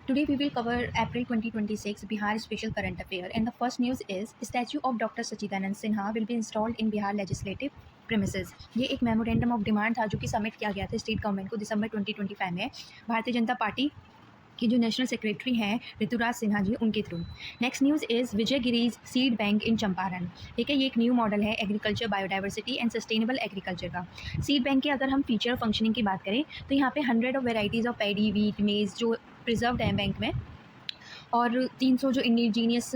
Today we will cover April 2026 Bihar Special Current Affair, and the first news is statue of Dr. Sachidanand Sinha will be installed in Bihar legislative premises। ये एक memorandum of demand था जो कि submit किया गया था state government को दिसंबर 2025 में भारतीय जनता पार्टी की जो नेशनल सेक्रेटरी हैं ऋतुराज सिन्हा जी उनके through. Next news is Vijay गिरीज सीड बैंक इन चंपारण। ठीक है, ये एक न्यू मॉडल है agriculture biodiversity and sustainable agriculture का। सीड बैंक के अगर हम फीचर और फंक्शनिंग की बात करें तो यहाँ पे 100 of varieties of paddy wheat मेज जो प्रिजर्व्ड हैं बैंक में, और 300 जो इंडिजीनियस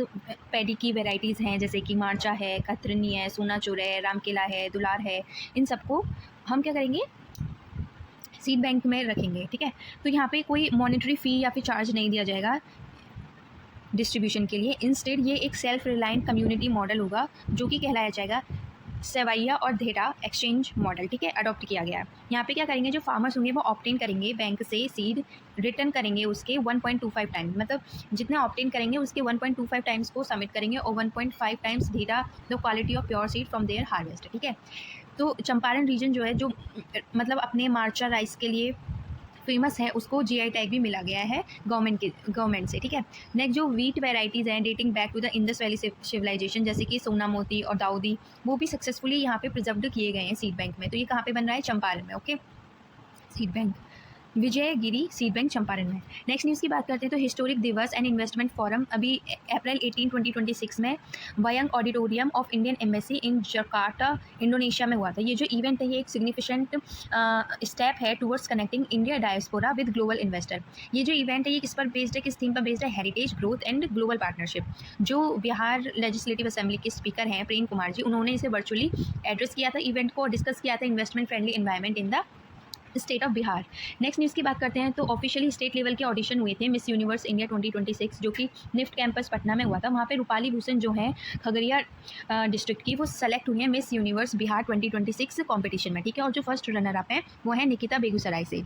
पैडी की वेराइटीज़ हैं जैसे कि मार्चा है, कतरनी है, सोनाचूर है, रामकिला है, दुलार है, इन सबको हम क्या करेंगे सीड बैंक में रखेंगे। ठीक है, तो यहाँ पे कोई मॉनेटरी फ़ी या फिर चार्ज नहीं दिया जाएगा डिस्ट्रीब्यूशन के लिए। इंस्टेड ये एक सेल्फ रिलायंट कम्युनिटी मॉडल होगा जो कि कहलाया जाएगा सेवैया और धेटा एक्सचेंज मॉडल। ठीक है, अडॉप्ट किया गया है। यहाँ पे क्या करेंगे, जो फार्मर्स होंगे वो ऑप्टेन करेंगे बैंक से सीड, रिटर्न करेंगे उसके 1.25 टाइम्स, मतलब जितने ऑप्टेन करेंगे उसके 1.25 टाइम्स को सबमिट करेंगे और 1.5 टाइम्स धेटा the quality of pure seed from their harvest. ठीक है, तो चंपारण रीजन जो है जो मतलब अपने मार्चा राइस के लिए फेमस है उसको जीआई टैग भी मिला गया है गवर्नमेंट से। ठीक है, नेक्स्ट जो वीट वेराइटीज़ हैं dating back to the Indus valley civilization जैसे कि सोना मोती और दाऊदी, वो भी सक्सेसफुली यहाँ पे प्रिजर्व्ड किए गए हैं सीड बैंक में। तो ये कहाँ पे बन रहा है, चंपारण में। ओके, सीड बैंक विजय गिरी सीड बैंक चंपारण में। नेक्स्ट न्यूज़ की बात करते हैं तो हिस्टोरिक दिवस एंड इन्वेस्टमेंट फोरम अभी अप्रैल 18, 2026 में Wayang auditorium of Indian embassy in Jakarta Indonesia में हुआ था। ये जो इवेंट है ये एक सिग्निफिकेंट स्टेप है towards connecting India diaspora with global investor. ये जो इवेंट है ये किस पर बेस्ड है, किस थीम पर बेस्ड है, heritage growth and global partnership. जो बिहार लेजिस्लेटिव असेंबली के स्पीकर हैं प्रेम कुमार जी, उन्होंने इसे वर्चुअली एड्रेस किया था इवेंट को और डिस्कस किया था investment friendly environment in the state of Bihar. Next news की बात करते हैं तो ऑफिशियली स्टेट लेवल के ऑडिशन हुए थे मिस यूनिवर्स इंडिया 2026 जो कि निफ्ट कैंपस पटना में हुआ था। वहाँ पे रूपाली भूषण जो है खगड़िया डिस्ट्रिक्ट की, वो सेलेक्ट हुई हैं मिस यूनिवर्स बिहार 2026 कॉम्पिटिशन में। ठीक है, और जो फर्स्ट रनर अप हैं वो है निकिता बेगूसराय से।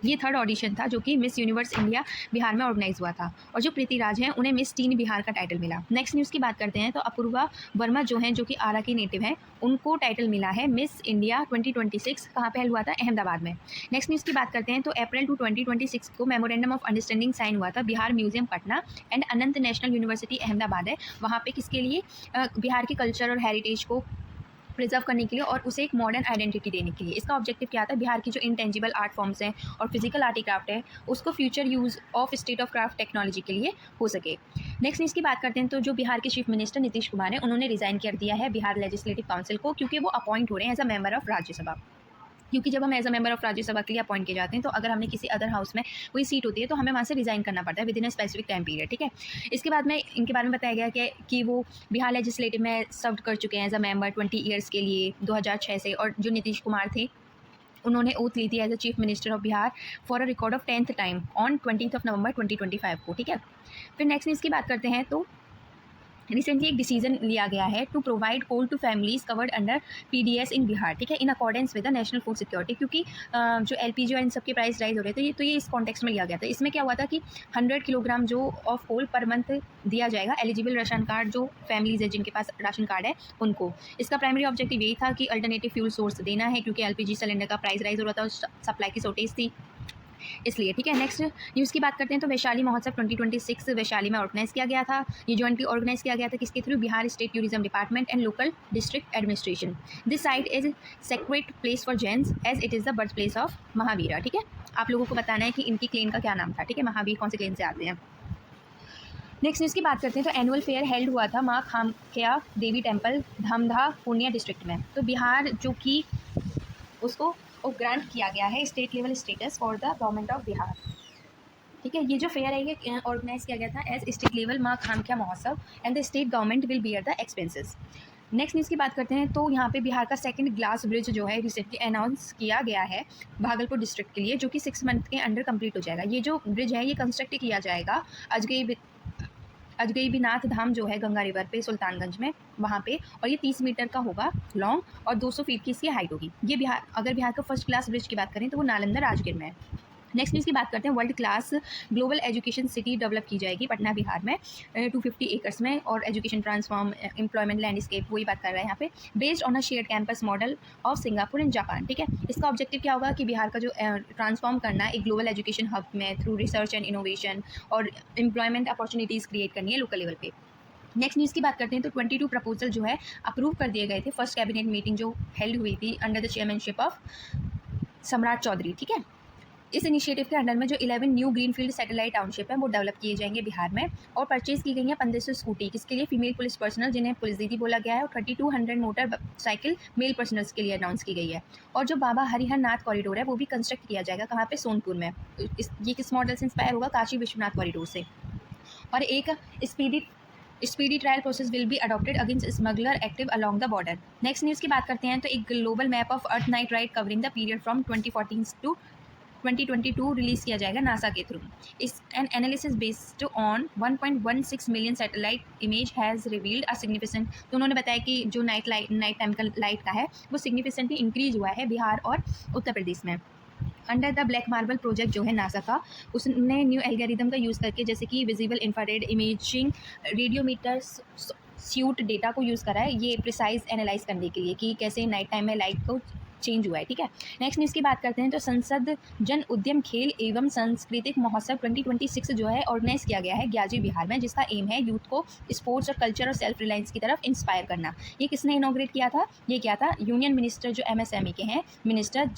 ये थर्ड ऑडिशन था जो कि मिस यूनिवर्स इंडिया बिहार में ऑर्गेनाइज हुआ था, और जो प्रीति राज हैं उन्हें मिस टीन बिहार का टाइटल मिला। नेक्स्ट न्यूज़ की बात करते हैं तो अपूर्वा वर्मा जो हैं जो कि आरा की नेटिव हैं, उनको टाइटल मिला है मिस इंडिया 2026। कहाँ पे हल हुआ था, अहमदाबाद में। नेक्स्ट न्यूज़ की बात करते हैं तो अप्रैल 2026 को मेमोरेंडम ऑफ अंडरस्टैंडिंग साइन हुआ था Bihar museum Patna and Anant national university Ahmedabad है। वहाँ पे किसके लिए, बिहार के कल्चर और हेरिटेज को प्रिजर्व करने के लिए और उसे एक मॉडर्न आइडेंटिटी देने के लिए। इसका ऑब्जेक्टिव क्या था, बिहार की जो इंटेंजिबल आर्ट फॉर्म्स हैं और फिजिकल आर्ट क्राफ्ट है उसको future use of state of craft technology के लिए हो सके। नेक्स्ट न्यूज़ की बात करते हैं तो जो बिहार के चीफ मिनिस्टर नीतीश कुमार हैं उन्होंने रिज़ाइन कर दिया है बिहार लेजिस्लेटिव काउंसिल को, क्योंकि वो अपॉइंट हो रहे हैं as a member of Rajya Sabha. क्योंकि जब हम as a member of Rajya Sabha के लिए अपॉइंट किए जाते हैं तो अगर हमने किसी अदर हाउस में कोई सीट होती है तो हमें वहाँ से रिज़ाइन करना पड़ता है with in a specific time period. ठीक है, इसके बाद में इनके बारे में बताया गया कि वो बिहार लेजिस्लेटिव में सर्व कर चुके हैं एज अ मेंबर 20 ईयर्स के लिए 2006 से। और जो नीतीश कुमार थे उन्होंने ओथ ली थी as a chief minister of Bihar for a record of 10th time on 20 November 2025 को। ठीक है, फिर नेक्स्ट न्यूज़ की बात करते हैं तो रिसेंटली एक डिसीजन लिया गया है to provide coal to families covered under PDS in Bihar. ठीक है, in accordance with the national food security, क्योंकि जो एलपीजी और इन सब के प्राइस राइज हो रहे थे तो ये इस कॉन्टेक्स्ट में लिया गया था। इसमें क्या हुआ था कि 100 किलोग्राम जो ऑफ कोल पर मंथ दिया जाएगा एलिजिबल राशन कार्ड जो फैमिलीज है जिनके पास राशन कार्ड है उनको। इसका प्राइमरी ऑब्जेक्टिव यही था कि अल्टरनेटिव फ्यूल सोर्स देना है, क्योंकि एलपीजी सिलेंडर का प्राइस राइज हो रहा था और सप्लाई की शॉर्टेज थी इसलिए। ठीक है, नेक्स्ट न्यूज़ की बात करते हैं तो वैशाली महोत्सव 2026 वैशाली में ऑर्गेनाइज किया गया था। ये जॉइंटली ऑर्गेनाइज किया गया था किसके through, Bihar state tourism department and local district administration. This site is sacred place for Jains as it is the birth place of Mahavira. ठीक है, आप लोगों को बताना है कि इनकी क्लेन का क्या नाम था। ठीक है, महावीर कौन से क्लेन से आते हैं। नेक्स्ट न्यूज़ की बात करते हैं तो एनुअल फेयर हेल्ड हुआ था माँ कामाख्या देवी टेम्पल धमधा पूर्णिया डिस्ट्रिक्ट में। तो बिहार जो कि उसको ग्रांट किया गया है state level status for the government of Bihar. ठीक है, ये जो फेयर है ये ऑर्गेनाइज किया गया था एज स्टेट लेवल माँ कामाख्या महोत्सव and the state government will bear the expenses. Next news की बात करते हैं तो यहाँ पे बिहार का सेकंड ग्लास ब्रिज जो है रिसेंटली अनाउंस किया गया है भागलपुर डिस्ट्रिक्ट के लिए, जो कि 6 मंथ के अंडर कंप्लीट हो जाएगा। ये जो ब्रिज है ये कंस्ट्रक्ट किया जाएगा अजगईबीनाथ धाम जो है गंगा रिवर पे सुल्तानगंज में वहाँ पे, और ये 30 मीटर का होगा लॉन्ग और 200 फीट की इसकी हाइट होगी। ये बिहार का फर्स्ट क्लास ब्रिज की बात करें तो वो नालंदा राजगीर में है। नेक्स्ट न्यूज़ की बात करते हैं। World class global education city develop की जाएगी पटना बिहार में 250 एकर्स में, और एजुकेशन ट्रांसफॉर्म एम्प्लॉयमेंट लैंडस्केप वही बात कर रहा है यहाँ पे, based on a shared campus model of Singapore and Japan. ठीक है, इसका ऑब्जेक्टिव क्या होगा कि बिहार का जो ट्रांसफॉर्म करना एक ग्लोबल एजुकेशन हब में थ्रू रिसर्च एंड इनोवेशन और एम्प्लॉयमेंट अपॉर्चुनिटीज़ क्रिएट करनी है लोकल लेवल पे। नेक्स्ट न्यूज़ की बात करते हैं तो 22 प्रपोजल जो है अप्रूव कर दिए गए थे फर्स्ट कैबिनेट मीटिंग जो हेल्ड हुई थी अंडर द चेयरमैनशिप ऑफ सम्राट चौधरी। ठीक है, इस इनिशिएटिव के अंडर में जो 11 न्यू ग्रीनफील्ड सैटेलाइट टाउनशिप है वो डेवलप किए जाएंगे बिहार में, और परचेज की गई है 1500 स्कूटी, किसके लिए, फीमेल पुलिस पर्सनल जिन्हें पुलिस दीदी बोला गया है, और 3200 मोटर साइकिल मेल पर्सनल्स के लिए अनाउंस की गई है। और जो बाबा हरिहर नाथ कॉरिडोर है वो भी कंस्ट्रक्ट किया जाएगा, कहाँ पे, सोनपुर में। ये किस मॉडल से इंस्पायर होगा, काशी विश्वनाथ कॉरिडोर से। और एक speedy trial process will be adopted against smuggler active along the border. Next news की बात करते हैं तो एक global map of earth night ride covering the period from 2014 to 2022 release किया जाएगा नासा के थ्रू। इस an analysis based on 1.16 million satellite image has revealed a significant. तो उन्होंने बताया कि जो नाइट टाइम का लाइट का है वो सिग्निफिकेंटली इंक्रीज हुआ है बिहार और उत्तर प्रदेश में। Under the black marble project जो है नासा का, उसने न्यू एल्गोरिथम का यूज़ करके, जैसे कि visible infrared imaging, radiometer suite data को यूज़ करा है ये प्रिसाइज एनालाइज करने के लिए कि कैसे नाइट टाइम में लाइट को चेंज हुआ है। ठीक है, नेक्स्ट न्यूज़ की बात करते हैं तो संसद जन उद्यम खेल एवं सांस्कृतिक महोत्सव 2026 जो है ऑर्गेनाइज किया गया है ग्याजी बिहार में, जिसका एम है यूथ को स्पोर्ट्स और कल्चर और सेल्फ रिलायंस की तरफ इंस्पायर करना। ये किसने इनॉग्रेट किया था, ये किया था यूनियन मिनिस्टर जो MSME के हैं, मिनिस्टर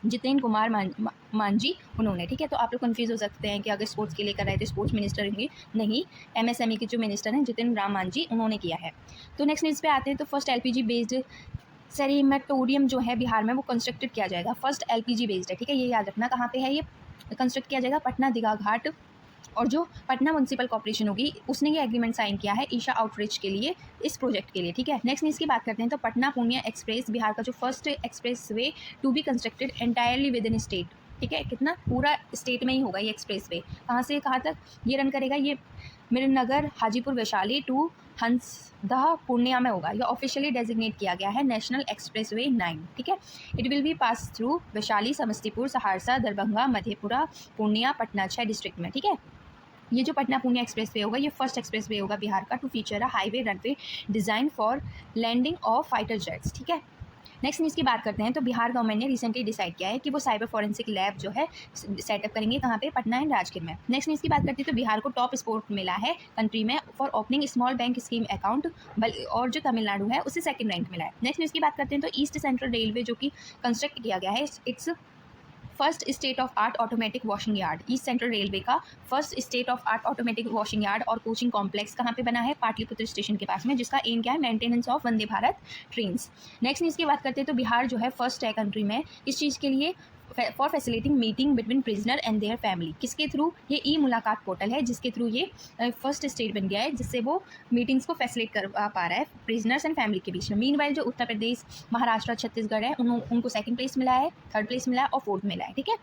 जितेंद्र कुमार मांझी उन्होंने। ठीक है, तो आप लोग कंफ्यूज हो सकते हैं कि अगर स्पोर्ट्स के लिए कर रहे थे स्पोर्ट्स मिनिस्टर होंगे, नहीं, MSME के जो मिनिस्टर हैं जितेंद्र राम मांझी उन्होंने किया है। तो नेक्स्ट न्यूज़ पे आते हैं तो फर्स्ट LPG बेस्ड सेरेमेटोरियम जो है बिहार में वो कंस्ट्रक्टेड किया जाएगा, फर्स्ट LPG बेस्ड है। ठीक है, ये याद रखना कहाँ पे है, ये कंस्ट्रक्ट किया जाएगा पटना दीघा घाट, और जो पटना म्यूनसिपल कॉर्पोरेशन होगी उसने ये एग्रीमेंट साइन किया है ईशा आउटरीच के लिए, इस प्रोजेक्ट के लिए। ठीक है, नेक्स्ट न्यूज़ की बात करते हैं तो पटना पूर्णिया एक्सप्रेस बिहार का जो first expressway to be constructed entirely within state. ठीक है, कितना, पूरा स्टेट में ही होगा ये एक्सप्रेस वे। कहाँ से कहाँ तक ये रन करेगा, ये मिरनगर हाजीपुर वैशाली टू हंसदह पूर्णिया में होगा। यह ऑफिशियली डेजिग्नेट किया गया है नेशनल एक्सप्रेस वे 9। ठीक है, it will be pass through Vaishali, Samastipur, Saharsa, Darbhanga, Madhepura, Purnia, Patna 6 district में। ठीक है, ये जो पटना पूर्णिया एक्सप्रेस वे होगा ये फर्स्ट एक्सप्रेस वे होगा बिहार का to feature a highway runway design for landing of fighter jets. ठीक है, नेक्स्ट न्यूज़ की बात करते हैं तो बिहार गवर्नमेंट ने रिसेंटली डिसाइड किया है कि वो साइबर फॉरेंसिक लैब जो है सेटअप करेंगे, कहाँ पे, पटना एंड राजगीर में। नेक्स्ट न्यूज़ की बात करते हैं तो बिहार को टॉप स्पोर्ट मिला है कंट्री में for opening small bank scheme account, और जो तमिलनाडु है उसे सेकंड रैंक मिला है। नेक्स्ट न्यूज़ की बात करते हैं तो ईस्ट सेंट्रल रेलवे जो कि कंस्ट्रक्ट किया गया है, it's first state of art automatic washing yard. East central railway का first state of art automatic washing yard और कोचिंग कॉम्प्लेक्स कहाँ पे बना है, पाटलिपुत्र स्टेशन के पास में, जिसका एम क्या है, maintenance of Vande Bharat trains. Next news की बात करते हैं तो बिहार जो है फर्स्ट है कंट्री में इस चीज़ के लिए for facilitating meeting between prisoner and their family. किसके थ्रू, ये ई मुलाकात पोर्टल है जिसके थ्रू ये फर्स्ट स्टेट बन गया है जिससे वो मीटिंग्स को फैसिलिटेट कर पा रहा है प्रिजनर्स एंड फैमिली के बीच में। मीनवाइल जो उत्तर प्रदेश, महाराष्ट्र, छत्तीसगढ़ है उनको सेकंड प्लेस मिला है, थर्ड प्लेस मिला है और फोर्थ मिला है। ठीक है,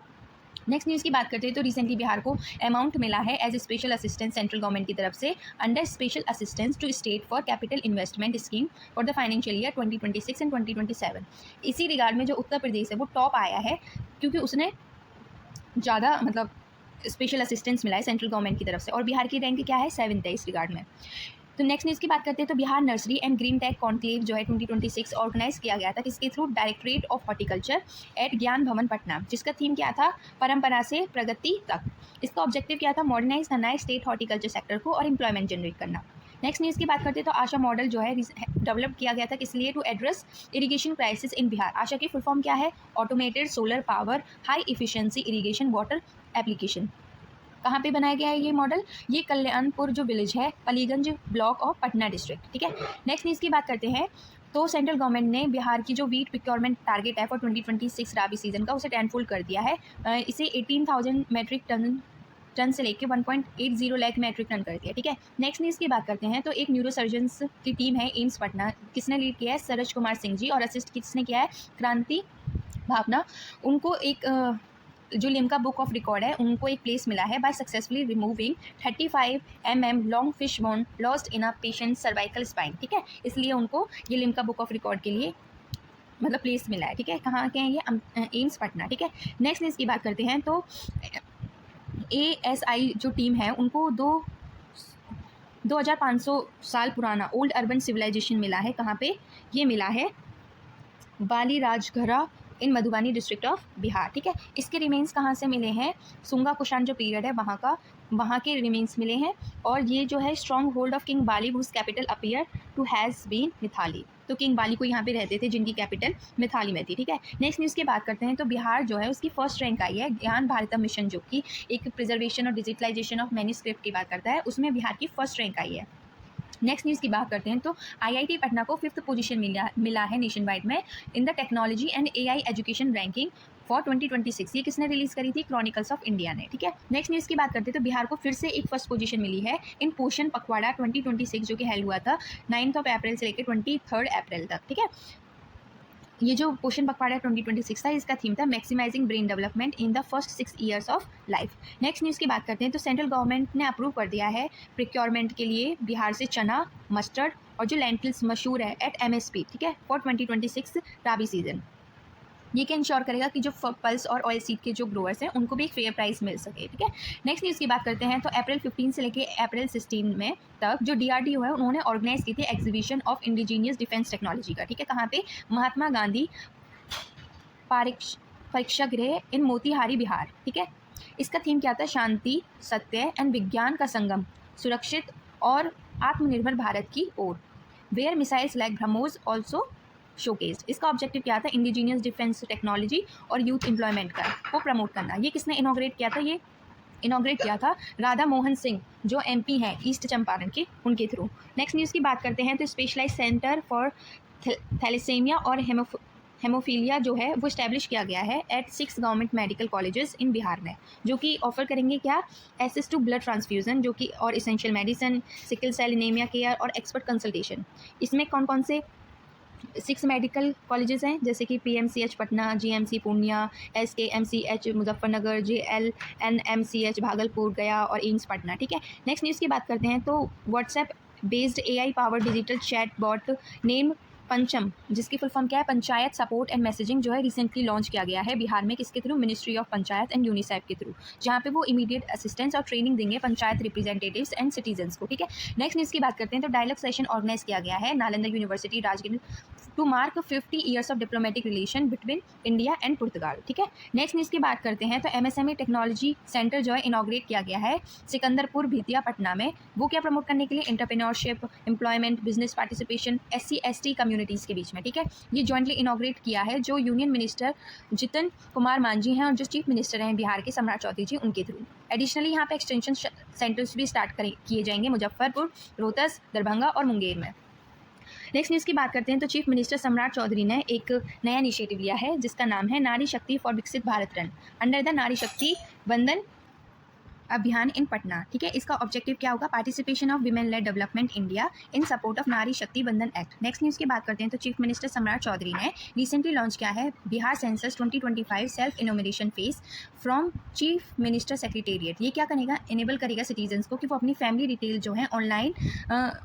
नेक्स्ट न्यूज़ की बात करते हैं तो रिसेंटली बिहार को अमाउंट मिला है as a special assistance central government की तरफ से under special assistance to state for capital investment scheme for the financial year 2026 and 2027। इसी रिगार्ड में जो उत्तर प्रदेश है वो टॉप आया है क्योंकि उसने ज़्यादा मतलब स्पेशल असिस्टेंस मिला है सेंट्रल गवर्नमेंट की तरफ से, और बिहार की रैंक क्या है, 7th है इस रिगार्ड में। तो नेक्स्ट न्यूज़ की बात करते हैं तो Bihar nursery and green tech conclave जो है 2026 ऑर्गेनाइज किया गया था, किसके through, directorate of horticulture at Gyan Bhawan Patna, जिसका थीम क्या था, परंपरा से प्रगति तक। इसका ऑब्जेक्टिव क्या था, मॉडर्नाइज करना है स्टेट हॉर्टिकल्चर सेक्टर को और एम्प्लॉयमेंट जनरेट करना। नेक्स्ट न्यूज़ की बात करते हैं तो आशा मॉडल जो है डेवलप किया गया था किस लिए, to address irrigation crisis in Bihar. ASHA की फुल फॉर्म क्या है, automated solar power high efficiency irrigation water application. कहाँ पे बनाया गया है ये मॉडल, ये कल्याणपुर जो विलेज है, पलीगंज ब्लॉक ऑफ पटना डिस्ट्रिक्ट। ठीक है, नेक्स्ट न्यूज़ की बात करते हैं तो सेंट्रल गवर्नमेंट ने बिहार की जो वीट प्रिक्योरमेंट टारगेट है फॉर 2026 राबी सीजन का उसे 10-fold कर दिया है। इसे 18,000 मेट्रिक टन से लेके 1.80 लाख मेट्रिक टन कर दिया। ठीक है, नेक्स्ट न्यूज़ की बात करते हैं तो एक न्यूरो सर्जन्स की टीम है एम्स पटना, किसने लीड किया है, सरज कुमार सिंह जी, और असिस्ट किसने किया है, क्रांति भावना। उनको एक जो लिम्का बुक ऑफ रिकॉर्ड है उनको एक प्लेस मिला है by successfully removing 35 mm long fish bone lost in a patient cervical spine. ठीक है, इसलिए उनको ये लिम्का बुक ऑफ रिकॉर्ड के लिए मतलब प्लेस मिला है, ठीक है। कहाँ के हैं ये? एम्स पटना, ठीक है। नेक्स्ट न्यूज़ की बात करते हैं तो ASI जो टीम है उनको 2500 साल पुराना ओल्ड अर्बन सिविलाइजेशन मिला है। कहाँ पे ये मिला है? बाली राजघरा इन मधुबनी डिस्ट्रिक्ट ऑफ बिहार, ठीक है। इसके रिमेन्स कहाँ से मिले हैं? सुंगा कुषाण जो पीरियड है वहाँ के रिमेन्स मिले हैं। और ये जो है stronghold of king Bali whose capital appear to has been Mithali. तो किंग बाली को यहाँ पे रहते थे जिनकी कैपिटल मिथाली में थी, ठीक है। नेक्स्ट न्यूज़ की बात करते हैं तो बिहार जो है उसकी फर्स्ट रैंक आई है ज्ञान भारतम मिशन, जो कि एक प्रिजर्वेशन और डिजिटलाइजेशन ऑफ मैन्यूस्क्रिप्ट की बात करता है, उसमें बिहार की फर्स्ट रैंक आई है। नेक्स्ट न्यूज़ की बात करते हैं तो IIT पटना को 5th पोजीशन मिला है नेशन वाइड में in the technology and AI education ranking for 2026। ये किसने रिलीज करी थी? क्रॉनिकल्स ऑफ इंडिया ने, ठीक है। नेक्स्ट न्यूज़ की बात करते हैं तो बिहार को फिर से एक फर्स्ट पोजीशन मिली है इन पोषण पखवाड़ा 2026 जो कि हेल्ड हुआ था 9 अप्रैल से लेकर 23 अप्रैल तक, ठीक है। ये जो पोषण पखवाड़ा 2026 था इसका थीम था maximising brain development in the first 6 years of life. Next news की बात करते हैं तो सेंट्रल गवर्नमेंट ने अप्रूव कर दिया है प्रिक्योरमेंट के लिए बिहार से चना, मस्टर्ड और जो लेंटिल्स मशहूर है एट MSP, ठीक है, फॉर 2026 राबी सीजन। ये क्या इंश्योर करेगा कि जो पल्स और ऑयल सीड के जो ग्रोअर्स हैं उनको भी एक फेयर प्राइस मिल सके, ठीक है। नेक्स्ट न्यूज़ की बात करते हैं तो अप्रैल 15 से लेकर अप्रैल 16 में तक जो DRDO है उन्होंने ऑर्गेनाइज की थी exhibition of indigenous defence technology का, ठीक है। कहाँ पे? महात्मा गांधी परीक्षागृह इन मोतिहारी बिहार, ठीक है। इसका थीम क्या था? शांति, सत्य एंड विज्ञान का संगम, सुरक्षित और आत्मनिर्भर भारत की ओर, where missiles like BrahMos also showcased. इसका ऑब्जेक्टिव क्या था? इंडिजीनियस डिफेंस टेक्नोलॉजी और यूथ एम्प्लॉयमेंट का वो प्रमोट करना। ये किसने इनॉग्रेट किया था? ये इनॉग्रेट किया था राधा मोहन सिंह जो MP हैं ईस्ट चंपारण के, उनके थ्रू। नेक्स्ट न्यूज़ की बात करते हैं तो स्पेशलाइज सेंटर फॉर थैलेसेमिया और हेमोफीलिया जो है वो इस्टेब्लिश किया गया है at 6 government medical colleges in Bihar में, जो कि ऑफर करेंगे क्या? एक्सेस टू ब्लड ट्रांसफ्यूजन जो कि और essential medicine, sickle cell anaemia care और एक्सपर्ट कंसल्टेशन। इसमें कौन कौन से 6 मेडिकल कॉलेजेस हैं? जैसे कि PMCH Patna, GMC Purnia, SKMCH Muzaffarnagar, JLNMCH Bhagalpur, गया और एम्स पटना, ठीक है। नेक्स्ट न्यूज़ की बात करते हैं तो WhatsApp based AI power digital chat bot name Pancham, जिसकी फुल फॉर्म क्या है? पंचायत सपोर्ट एंड मैसेजिंग, जो है रिसेंटली लॉन्च किया गया है बिहार में। किसके through? Ministry of panchayat and UNICEF के थ्रू, जहाँ पे वो इमीडिएट असिस्टेंस और ट्रेनिंग देंगे पंचायत रिप्रेजेंटेटिव्स एंड सिटीजन्स को, ठीक है। नेक्स्ट न्यूज़ की बात करते हैं तो डायलॉग सेशन ऑर्गेनाइज किया गया है Nalanda university Rajgir to mark 50 years of diplomatic relation between India and Portugal, ठीक है। नेक्स्ट न्यूज़ की बात करते हैं तो MSME टेक्नोलॉजी सेंटर जो है इनॉग्रेट किया गया है सिकंदरपुर भितिया पटना में। वो क्या प्रमोट करने के लिए? Entrepreneurship, employment, business participation SC/ST communities के बीच में, ठीक है। ये जॉइंटली इनॉग्रेट किया है जो यूनियन मिनिस्टर जितन कुमार मांझी हैं और जो चीफ मिनिस्टर हैं बिहार के सम्राट चौधरी जी, उनके थ्रू। एडिशनली यहाँ पे एक्सटेंशन सेंटर्स भी स्टार्ट किए जाएंगे मुजफ्फरपुर, रोहतस, दरभंगा और मुंगेर में। नेक्स्ट न्यूज़ की बात करते हैं तो चीफ मिनिस्टर सम्राट चौधरी ने एक नया इनिशिएटिव लिया है जिसका नाम है नारी शक्ति फॉर विकसित भारत रन अंडर द नारी शक्ति वंदन अभियान इन पटना, ठीक है। इसका ऑब्जेक्टिव क्या होगा? Participation of women lead development India in support of नारी शक्ति बंधन एक्ट। नेक्स्ट न्यूज़ की बात करते हैं तो चीफ मिनिस्टर सम्राट चौधरी ने रिसेंटली लॉन्च किया है Bihar census 2025 self enumeration phase from chief minister secretariat. ये क्या करेगा? इनेबल करेगा सिटीजन्स को कि वो अपनी फैमिली डिटेल जो है online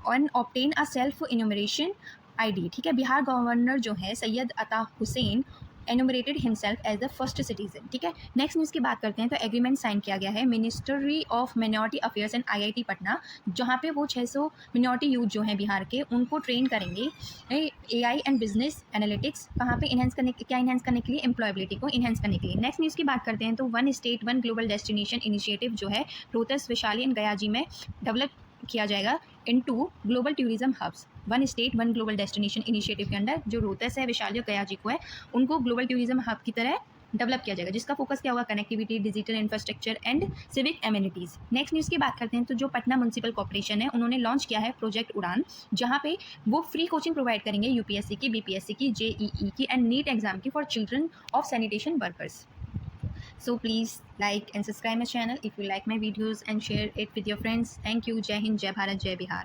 on obtain a self enumeration ID, ठीक है। बिहार गवर्नर जो है Syed Ata Hussain enumerated himself as the first citizen, ठीक है। नेक्स्ट न्यूज़ की बात करते हैं तो एग्रीमेंट साइन किया गया है ministry of minority affairs and IIT Patna, जहाँ पे वो 600 मिनॉरिटी यूथ जो हैं बिहार के उनको ट्रेन करेंगे AI एंड बिजनेस एनालिटिक्स। कहाँ पे इन्हेंस करने के लिए? एम्प्लॉयबिलिटी को इन्हेंस करने के लिए। नेक्स्ट न्यूज़ की बात करते हैं तो one state one global destination initiative जो है रोहतस, वैशाली एंड गया जी में डेवलप किया जाएगा into global tourism hubs. One state one global destination initiative के अंडर जो रोहतस है, वैशाली और गया जी को है उनको ग्लोबल टूरिज्म हब की तरह डेवलप किया जाएगा, जिसका फोकस क्या होगा? Connectivity, digital infrastructure and civic amenities. Next news की बात करते हैं तो जो पटना म्यूनसिपल कॉर्पोरेशन है उन्होंने लॉन्च किया है प्रोजेक्ट उड़ान, जहाँ पे वो फ्री कोचिंग प्रोवाइड करेंगे UPSC की, BPSC की, JEE की एंड नीट एग्जाम की for children of sanitation workers. So please like and subscribe my channel if you like my videos and share it with your friends. Thank you. Jai Hind, Jai Bharat, Jai Bihar.